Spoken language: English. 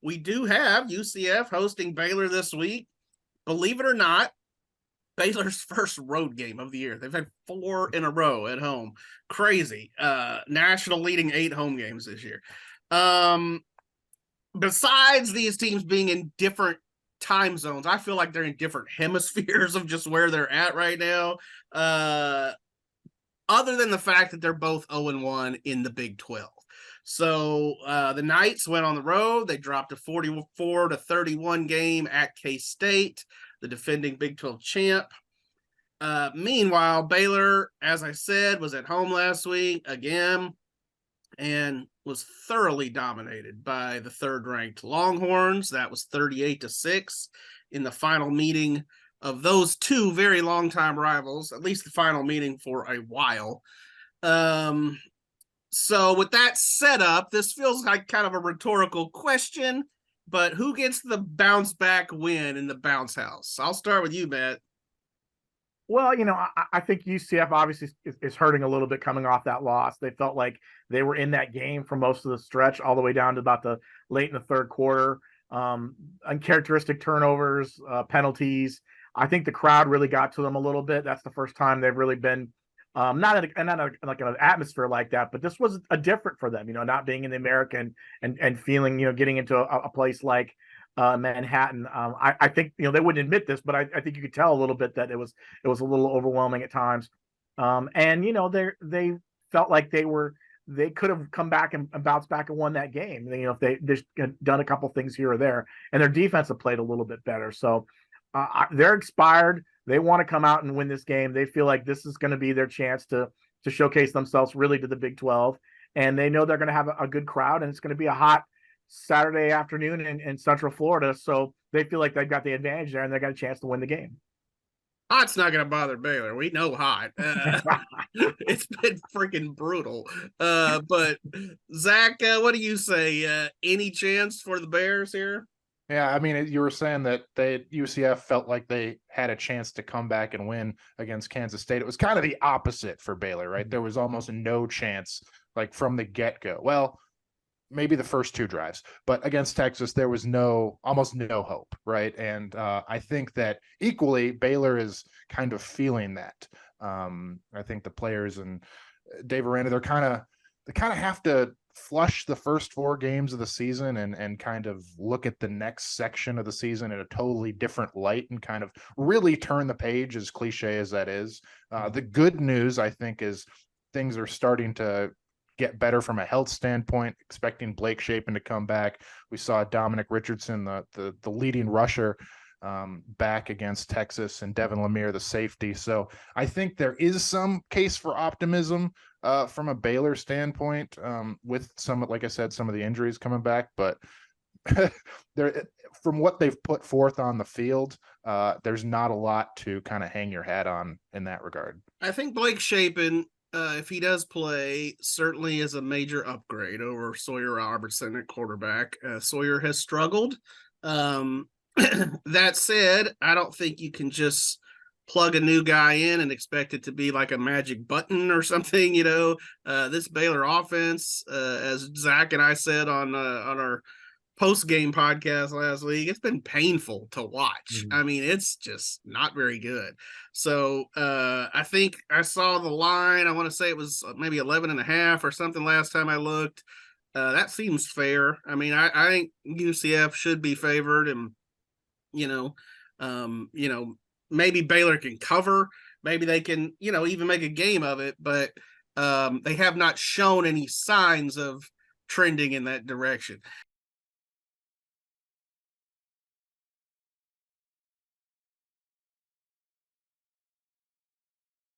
we do have UCF hosting Baylor this week. Believe it or not, Baylor's first road game of the year. They've had 4 in a row at home. Crazy. National leading 8 home games this year. Besides these teams being in different time zones, I feel like they're in different hemispheres of just where they're at right now. Other than the fact that they're both 0-1 in the Big 12. So the Knights went on the road. They dropped a 44-31 game at K-State, the defending Big 12 champ. Meanwhile, Baylor, as I said, was at home last week again and was thoroughly dominated by the third-ranked Longhorns. That was 38-6 in the final meeting of those two very long-time rivals, at least the final meeting for a while. So with that setup, this feels like kind of a rhetorical question, but who gets the bounce-back win in the bounce house? I'll start with you, Matt. Well, I think UCF obviously is hurting a little bit coming off that loss. They felt like they were in that game for most of the stretch, all the way down to about the late in the third quarter. Uncharacteristic turnovers, penalties. I think the crowd really got to them a little bit. That's the first time they've really been not like an atmosphere like that, but this was a different for them, not being in the American and feeling, getting into a place like Manhattan. I think, they wouldn't admit this, but I think you could tell a little bit that it was a little overwhelming at times. And, they felt like they could have come back and bounced back and won that game. If they just done a couple things here or there, and their defense have played a little bit better. So they're inspired. They want to come out and win this game. They feel like this is going to be their chance to showcase themselves really to the Big 12. And they know they're going to have a good crowd, and it's going to be a hot Saturday afternoon in Central Florida. So they feel like they've got the advantage there, and they got a chance to win the game. Hot's not going to bother Baylor. We know hot. It's been freaking brutal. But Zach, what do you say? Any chance for the Bears here? Yeah, I mean, you were saying that UCF felt like they had a chance to come back and win against Kansas State. It was kind of the opposite for Baylor, right? There was almost no chance, like from the get-go. Well, maybe the first 2 drives, but against Texas, there was almost no hope, right? And I think that equally, Baylor is kind of feeling that. I think the players and Dave Aranda, they kind of have to flush the first 4 games of the season and kind of look at the next section of the season in a totally different light and kind of really turn the page, as cliche as that is. The good news, I think, is things are starting to get better from a health standpoint, expecting Blake Shapen to come back. We saw Dominic Richardson, the leading rusher, back against Texas, and Devin Lemire, the safety. So I think there is some case for optimism from a Baylor standpoint, with some, like I said, some of the injuries coming back, but there, from what they've put forth on the field, there's not a lot to kind of hang your hat on in that regard. I think Blake Shapen, if he does play, certainly is a major upgrade over Sawyer Robertson at quarterback. Sawyer has struggled. That said, I don't think you can just plug a new guy in and expect it to be like a magic button or something. This Baylor offense, as Zach and I said on our post-game podcast last week, it's been painful to watch. I mean, it's just not very good. So I think I saw the line. I want to say it was maybe 11.5 or something last time I looked. That seems fair. I mean, I think UCF should be favored, and maybe Baylor can cover. Maybe they can, even make a game of it, but they have not shown any signs of trending in that direction.